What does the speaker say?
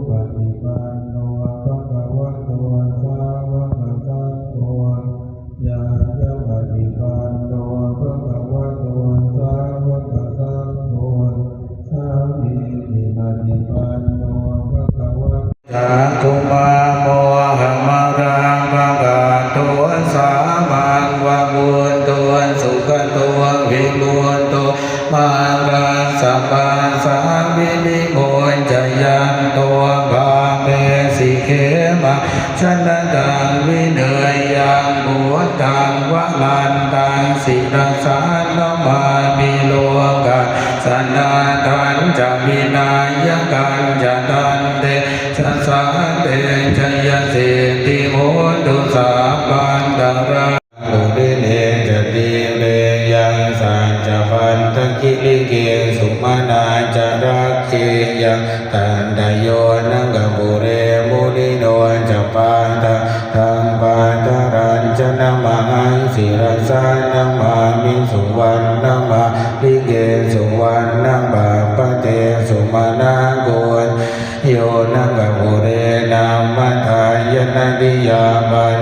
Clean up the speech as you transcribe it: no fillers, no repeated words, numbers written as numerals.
ปฏิปันโนภะคะวะโตสาวกสังโฆยายะปฏิปันโนภะคะวะโตสาวกสังโฆสามีจิปฏิปันโนภะคะวะจักขุมาโมหะมารังภะคะตัวสามังวะบุญตัวสุขตัววิบูรณ์ตัวมาราสัพพะสาวินิโมยจยันตัวภาเมสิเขมะชนะดังวิเนยยังบุตตังวะลันตังสิรสานมามิโลกัสสนาทันจะวินายกันจะตันเตสัสสะเตชยสิทธิโหตุสาปันตระโลเดเนจติเรยังสัจจพันตกิลิเกสุมานาจารักเกยังตันตโยนังกบุเรมุนิโนจปาตะธัมปาตรัญจนะมหังสิรสานะมามิสุวรรณมาลิเกสุวรรณบาปเตสุมานาโกโยนังกบุเรนามัทายนาดิยาบัน